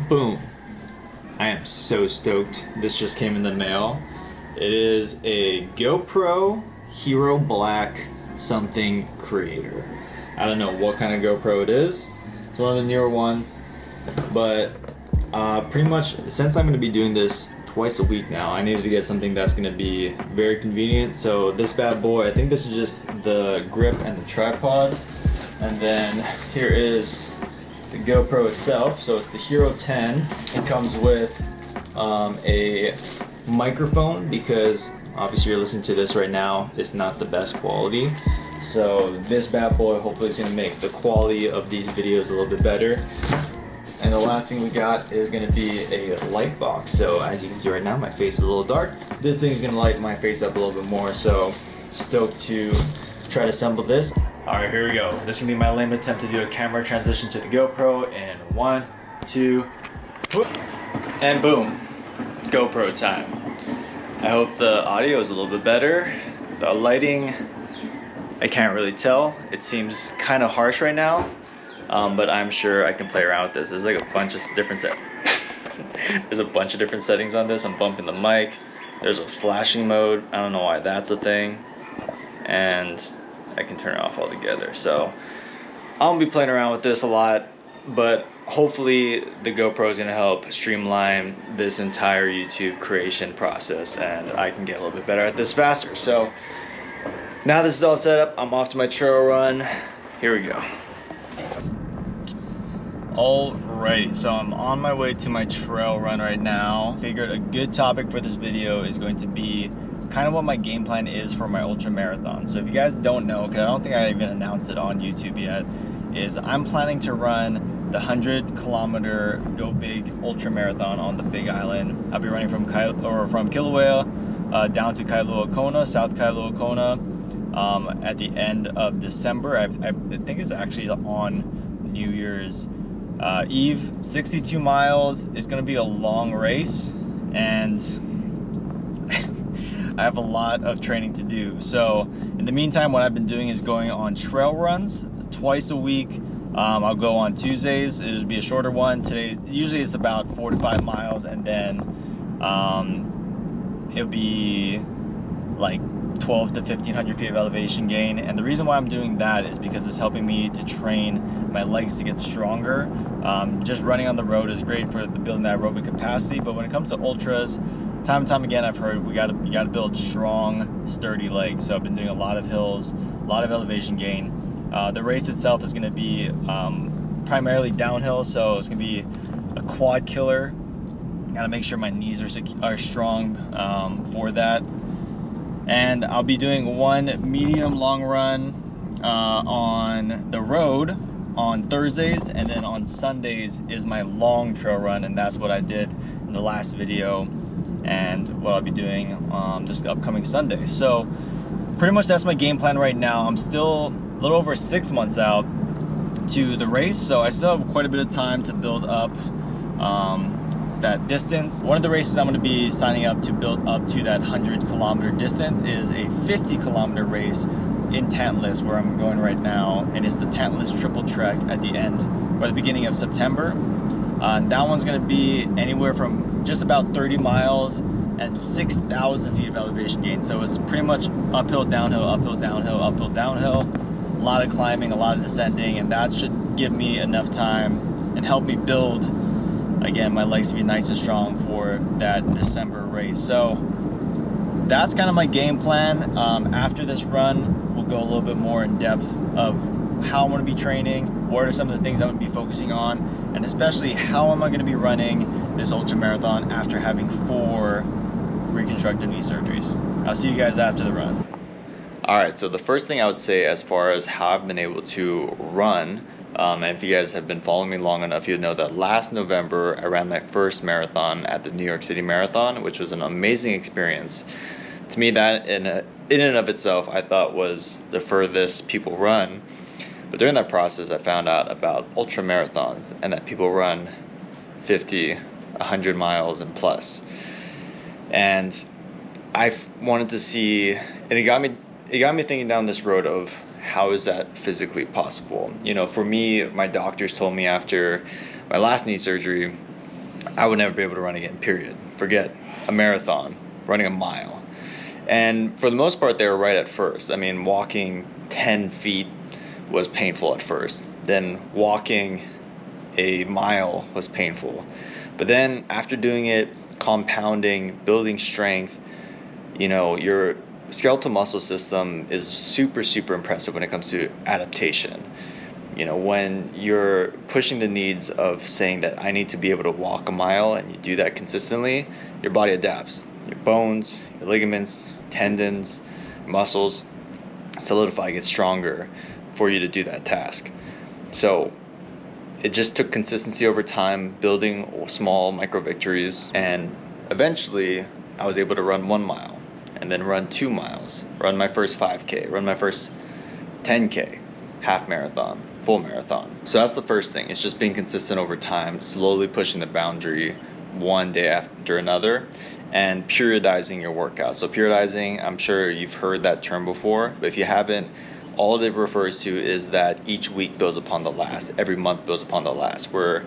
Boom. I am so stoked. This just came in the mail. It is a GoPro Hero Black something creator. I don't know what kind of GoPro it is. It's one of the newer ones. But pretty much since I'm going to be doing this twice a week now, I needed to get something that's going to be very convenient. So this bad boy, I think this is just the grip and the tripod. And then here is the GoPro itself. So it's the Hero 10. It comes with a microphone because obviously you're listening to this right now. It's not the best quality. So this bad boy hopefully is going to make the quality of these videos a little bit better. And the last thing we got is going to be a light box. So as you can see right now, my face is a little dark. This thing is going to light my face up a little bit more. So stoked to try to assemble this. Alright, here we go. This is going to be my lame attempt to do a camera transition to the GoPro in 1, 2, whoop, and boom. GoPro time. I hope the audio is a little bit better. The lighting, I can't really tell. It seems kind of harsh right now, but I'm sure I can play around with this. There's like a bunch of different There's a bunch of different settings on this. I'm bumping the mic. There's a flashing mode. I don't know why that's a thing. And I can turn it off altogether. So I'll be playing around with this a lot, but hopefully the GoPro is going to help streamline this entire YouTube creation process and I can get a little bit better at this faster. So now this is all set up, I'm off to my trail run. Here we go. Alrighty, so I'm on my way to my trail run right now. Figured a good topic for this video is going to be kind of what my game plan is for my ultra marathon. So if you guys don't know, because I don't think I even announced it on YouTube yet, is I'm planning to run the 100-kilometer Go Big ultra marathon on the Big Island. I'll be running from Kilauea down to Kailua Kona, South Kailua Kona, at the end of December. I think it's actually on New Year's Eve. 62 miles. It's going to be a long race, and I have a lot of training to do. So in the meantime, what I've been doing is going on trail runs twice a week. I'll go on Tuesdays. It'll be a shorter one. Today, usually it's about 4 to 5 miles, and then it'll be like 12 to 1500 feet of elevation gain. And the reason why I'm doing that is because it's helping me to train my legs to get stronger. Just running on the road is great for building that aerobic capacity, but when it comes to ultras, time and time again, I've heard you gotta build strong, sturdy legs. So I've been doing a lot of hills, a lot of elevation gain. The race itself is going to be primarily downhill, so it's going to be a quad killer. Gotta make sure my knees are strong for that. And I'll be doing one medium long run on the road on Thursdays, and then on Sundays is my long trail run, and that's what I did in the last video and what I'll be doing this upcoming Sunday. So pretty much that's my game plan right now. I'm still a little over 6 months out to the race, so I still have quite a bit of time to build up that distance. One of the races I'm going to be signing up to build up to that 100-kilometer distance is a 50-kilometer race in Tantalus, where I'm going right now, and it's the Tantalus Triple Trek at the end or the beginning of September. That one's going to be anywhere from just about 30 miles and 6,000 feet of elevation gain. So it's pretty much uphill, downhill, uphill, downhill, uphill, downhill. A lot of climbing, a lot of descending, and that should give me enough time and help me build, again, my legs to be nice and strong for that December race. So that's kind of my game plan. After this run, we'll go a little bit more in depth of how I'm going to be training, what are some of the things I'm going to be focusing on, and especially how am I going to be running this ultra marathon after having 4 reconstructive knee surgeries. I'll see you guys after the run. Alright, so the first thing I would say as far as how I've been able to run, and if you guys have been following me long enough, you'd know that last November I ran my first marathon at the New York City Marathon, which was an amazing experience. To me, that in and of itself I thought was the furthest people run. But during that process, I found out about ultra marathons and that people run 50, 100 miles and plus. And I wanted to see, and it got me thinking down this road of how is that physically possible? You know, for me, my doctors told me after my last knee surgery I would never be able to run again, period. Forget a marathon, running a mile. And for the most part, they were right at first. I mean, walking 10 feet was painful at first. Then walking a mile was painful. But then after doing it, compounding, building strength, you know, your skeletal muscle system is super, super impressive when it comes to adaptation. You know, when you're pushing the needs of saying that I need to be able to walk a mile, and you do that consistently, your body adapts. Your bones, your ligaments, tendons, muscles solidify, get stronger for you to do that task. So it just took consistency over time, building small micro victories, and eventually I was able to run 1 mile, and then run 2 miles, run my first 5K, run my first 10K, half marathon, full marathon. So that's the first thing. It's just being consistent over time, slowly pushing the boundary one day after another, and periodizing your workouts. So periodizing, I'm sure you've heard that term before, but if you haven't, all it refers to is that each week builds upon the last, every month builds upon the last. We're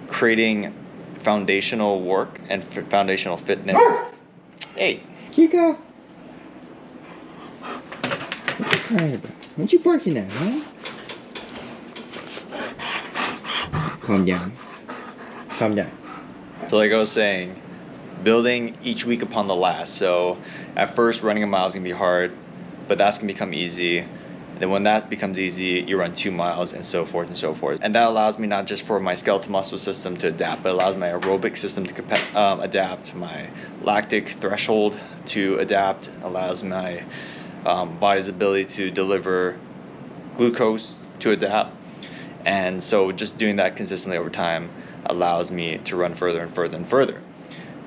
creating foundational work and foundational fitness. Hey, Kika! What you crying about? What you barking at, huh? Calm down. Calm down. So like I was saying, building each week upon the last. So at first, running a mile is gonna be hard, but that's gonna become easy. And then when that becomes easy, you run 2 miles, and so forth and so forth. And that allows me not just for my skeletal muscle system to adapt, but allows my aerobic system to adapt, my lactic threshold to adapt, allows my body's ability to deliver glucose to adapt. And so just doing that consistently over time allows me to run further and further and further.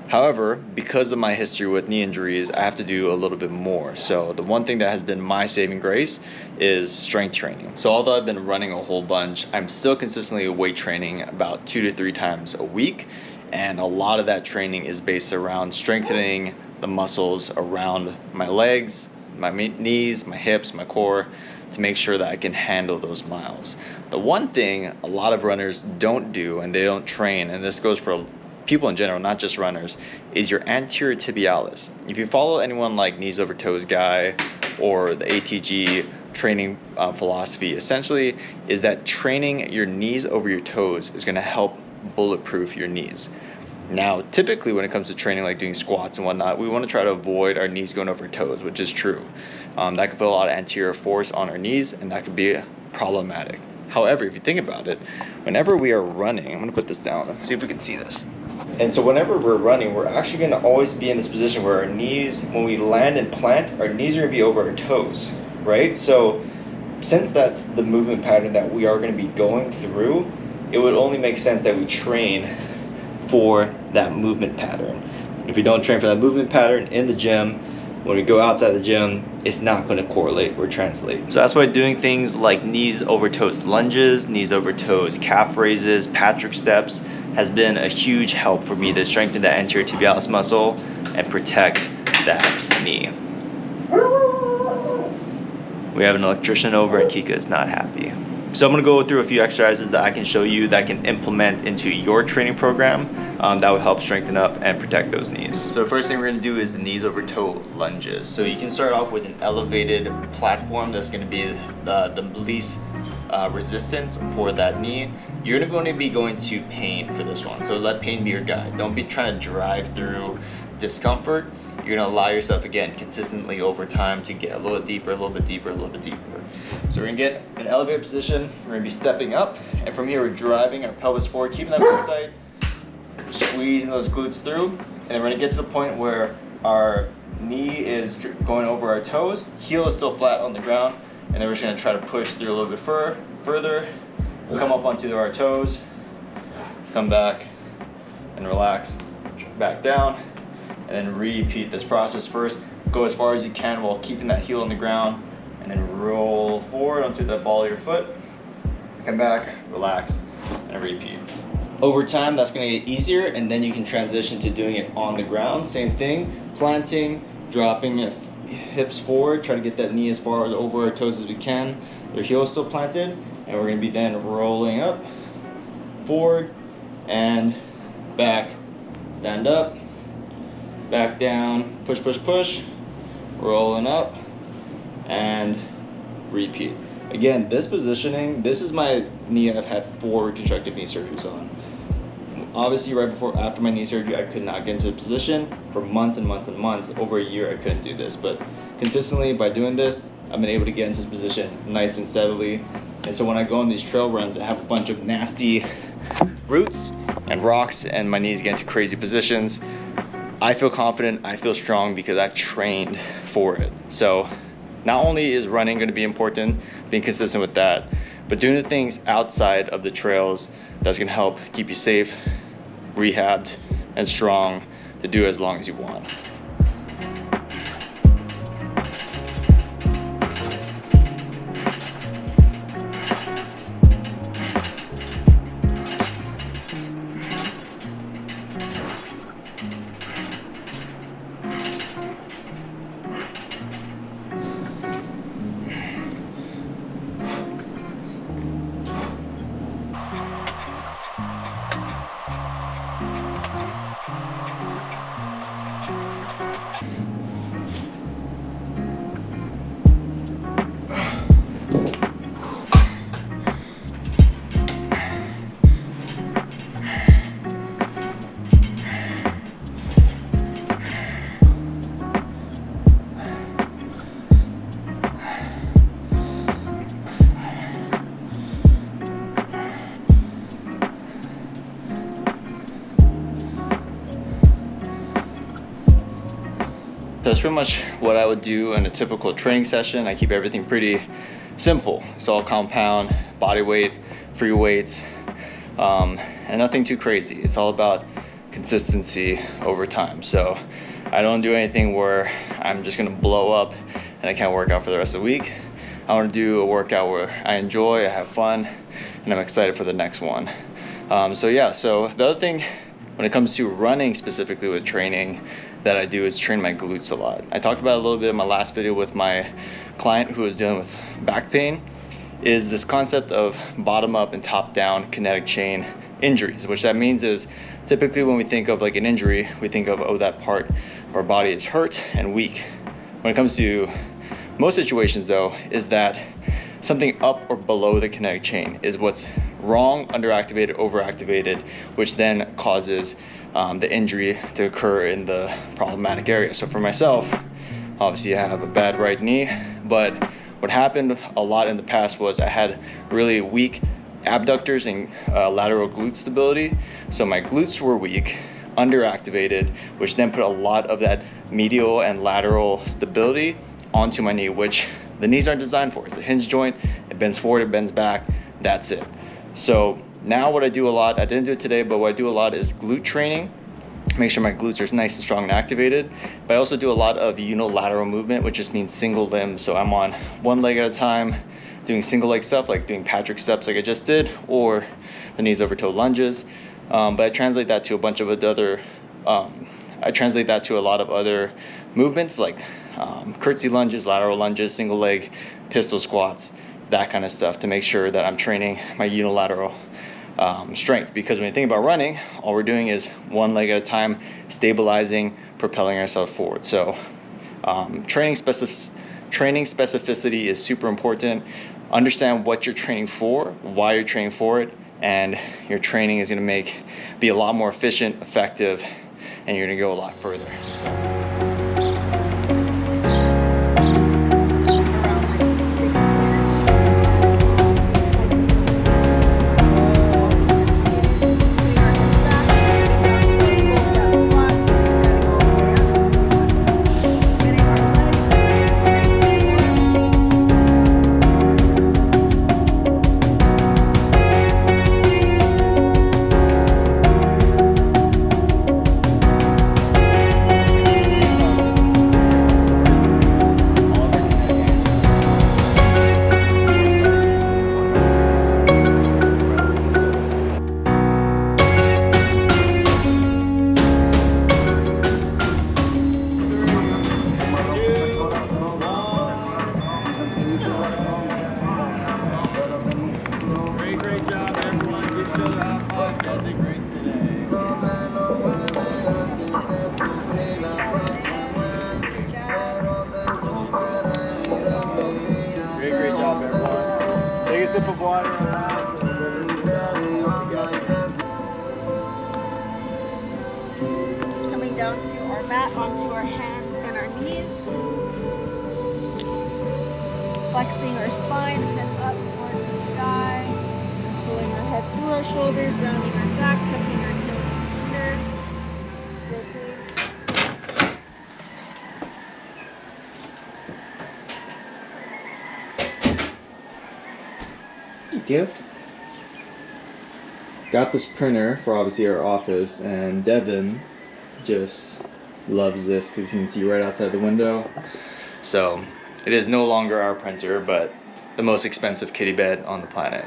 However, because of my history with knee injuries, I have to do a little bit more. So the one thing that has been my saving grace is strength training. So although I've been running a whole bunch, I'm still consistently weight training about 2 to 3 times a week. And a lot of that training is based around strengthening the muscles around my legs, my knees, my hips, my core, to make sure that I can handle those miles. The one thing a lot of runners don't do, and they don't train, and this goes for people in general, not just runners, is your anterior tibialis. If you follow anyone like Knees Over Toes guy or the ATG training philosophy, essentially is that training your knees over your toes is gonna help bulletproof your knees. Now, typically when it comes to training, like doing squats and whatnot, we want to try to avoid our knees going over our toes, which is true. That could put a lot of anterior force on our knees, and that could be problematic. However, if you think about it, whenever we are running, I'm going to put this down, let's see if we can see this. And so whenever we're running, we're actually going to always be in this position where our knees, when we land and plant, our knees are going to be over our toes, right? So since that's the movement pattern that we are going to be going through, it would only make sense that we train for that movement pattern. If we don't train for that movement pattern in the gym, when we go outside the gym, it's not going to correlate or translate. So that's why doing things like knees over toes lunges, knees over toes calf raises, Patrick steps has been a huge help for me to strengthen that anterior tibialis muscle and protect that knee. We have an electrician over and Kika is not happy. So I'm going to go through a few exercises that I can show you that can implement into your training program that will help strengthen up and protect those knees. So the first thing we're going to do is the knees over toe lunges. So you can start off with an elevated platform that's going to be the least resistance for that knee. You're going to be going to pain for this one. So let pain be your guide. Don't be trying to drive through discomfort. You're going to allow yourself, again, consistently over time to get a little deeper, a little bit deeper, a little bit deeper. So we're going to get an elevated position. We're going to be stepping up. And from here, we're driving our pelvis forward, keeping that core tight, squeezing those glutes through. And then we're going to get to the point where our knee is going over our toes, heel is still flat on the ground. And then we're just going to try to push through a little bit further, come up onto our toes, come back and relax, back down, and then repeat this process. First, go as far as you can while keeping that heel on the ground, and then roll forward onto the ball of your foot, come back, relax, and repeat. Over time, that's going to get easier, and then you can transition to doing it on the ground. Same thing, planting, dropping your hips forward, try to get that knee as far as over our toes as we can. Their heel is still planted, and we're going to be then rolling up, forward, and back, stand up, back down, push, push, push, rolling up, and repeat. Again, this positioning, this is my knee I've had 4 reconstructive knee surgeries on. Obviously, after my knee surgery, I could not get into the position for months and months and months. Over a year, I couldn't do this, but consistently by doing this, I've been able to get into this position nice and steadily. And so when I go on these trail runs, I have a bunch of nasty roots and rocks, and my knees get into crazy positions. I feel confident, I feel strong because I've trained for it. So not only is running going to be important, being consistent with that, but doing the things outside of the trails that's going to help keep you safe, rehabbed, and strong to do as long as you want. That's pretty much what I would do in a typical training session. I keep everything pretty simple. It's all compound, body weight, free weights, and nothing too crazy. It's all about consistency over time. So I don't do anything where I'm just gonna blow up and I can't work out for the rest of the week. I wanna do a workout where I enjoy, I have fun, and I'm excited for the next one. So the other thing when it comes to running specifically with training that I do is train my glutes a lot. I talked about it a little bit in my last video with my client who was dealing with back pain, is this concept of bottom up and top down kinetic chain injuries. Which that means is typically when we think of like an injury, we think of, oh, that part of our body is hurt and weak. When it comes to most situations though, is that something up or below the kinetic chain is what's wrong, underactivated, overactivated, which then causes the injury to occur in the problematic area. So for myself, obviously I have a bad right knee, but what happened a lot in the past was I had really weak abductors and lateral glute stability. So my glutes were weak, underactivated, which then put a lot of that medial and lateral stability onto my knee, which the knees aren't designed for. It's a hinge joint, it bends forward, it bends back, that's it. So now what I do a lot, I didn't do it today, but what I do a lot is glute training. Make sure my glutes are nice and strong and activated. But I also do a lot of unilateral movement, which just means single limb. So I'm on one leg at a time, doing single leg stuff, like doing Patrick steps like I just did, or the knees over toe lunges. But I translate that to a bunch of other, I translate that to a lot of other movements like curtsy lunges, lateral lunges, single leg, pistol squats, that kind of stuff, to make sure that I'm training my unilateral strength. Because when you think about running, all we're doing is one leg at a time, stabilizing, propelling ourselves forward. So training specificity is super important. Understand what you're training for, why you're training for it, and your training is going to be a lot more efficient, effective, and you're going to go a lot further. Great job, everyone. Give each other a high five. You guys did great today. sip of water on that. Coming down to our mat, onto our hands and our knees. Flexing our spine, head up towards the sky. Pulling our head through our shoulders, rounding our back, tucking our tail under. Give. Got this printer for obviously our office, and Devin just loves this because you can see right outside the window. So it is no longer our printer, but the most expensive kitty bed on the planet.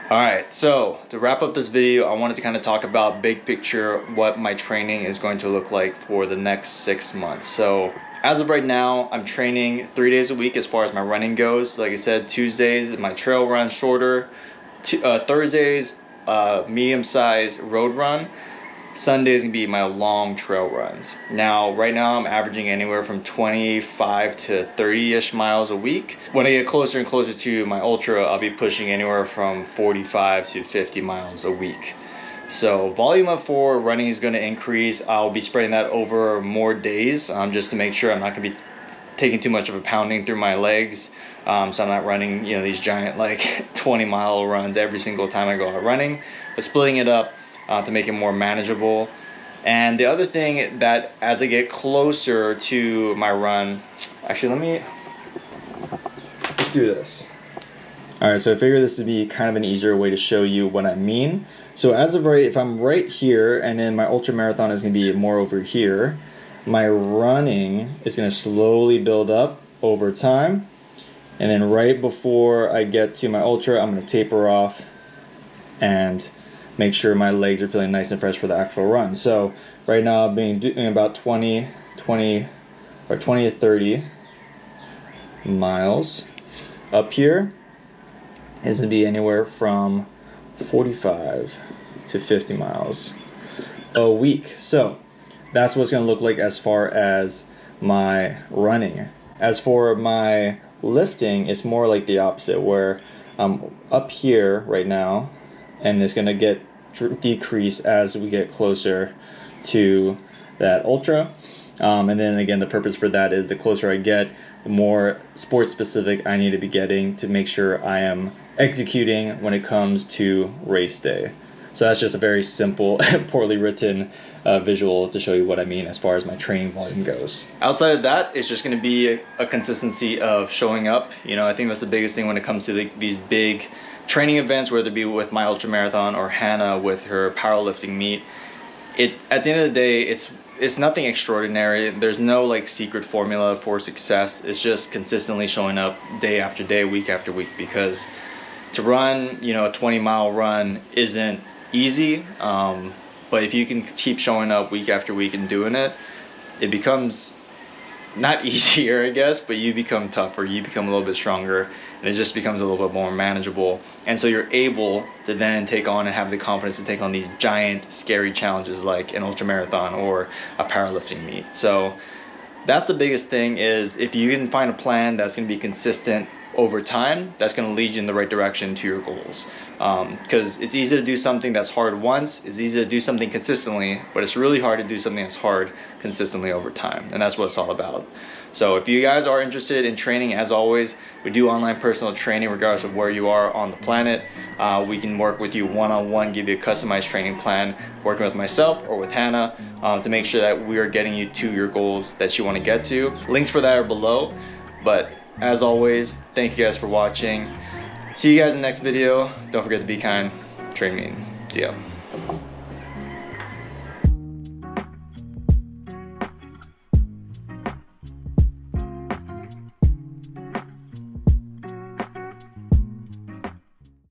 All right, so to wrap up this video, I wanted to kind of talk about big picture what my training is going to look like for the next 6 months. So as of right now, I'm training 3 days a week as far as my running goes. Like I said, Tuesdays my trail run shorter, Thursdays medium-sized road run, Sundays gonna be my long trail runs. Now right now I'm averaging anywhere from 25 to 30-ish miles a week. When I get closer and closer to my ultra, I'll be pushing anywhere from 45 to 50 miles a week. So volume of for running is going to increase. I'll be spreading that over more days, just to make sure I'm not going to be taking too much of a pounding through my legs. So I'm not running, these giant like 20-mile runs every single time I go out running, but splitting it up to make it more manageable. And the other thing that as I get closer to my run, actually let's do this. All right, so I figure this would be kind of an easier way to show you what I mean. So as of right, if I'm right here and then my ultra marathon is gonna be more over here, my running is gonna slowly build up over time. And then right before I get to my ultra, I'm gonna taper off and make sure my legs are feeling nice and fresh for the actual run. So right now I'm doing about 20 to 30 miles. Up here is gonna be anywhere from 45 to 50 miles a week. So that's what it's gonna look like as far as my running. As for my lifting, it's more like the opposite, where I'm up here right now and it's gonna decrease as we get closer to that ultra. And then again, the purpose for that is the closer I get, the more sport specific I need to be getting to make sure I am executing when it comes to race day. So that's just a very simple, poorly written visual to show you what I mean as far as my training volume goes. Outside of that, it's just gonna be a consistency of showing up. I think that's the biggest thing when it comes to these big training events, whether it be with my ultra marathon or Hannah with her powerlifting meet. At the end of the day, it's nothing extraordinary. There's no like secret formula for success. It's just consistently showing up day after day, week after week, because to run, a 20-mile run isn't easy. But if you can keep showing up week after week and doing it, it becomes not easier, I guess, but you become tougher, you become a little bit stronger, and it just becomes a little bit more manageable. And so you're able to then take on and have the confidence to take on these giant, scary challenges like an ultra marathon or a powerlifting meet. So that's the biggest thing, is if you can find a plan that's going to be consistent over time, that's going to lead you in the right direction to your goals. Because it's easy to do something that's hard once, it's easy to do something consistently, but it's really hard to do something that's hard consistently over time. And that's what it's all about. So if you guys are interested in training, as always, we do online personal training regardless of where you are on the planet. We can work with you one-on-one, give you a customized training plan, working with myself or with Hannah to make sure that we are getting you to your goals that you want to get to. Links for that are below. But as always, thank you guys for watching. See you guys in the next video. Don't forget to be kind, train mean. See ya.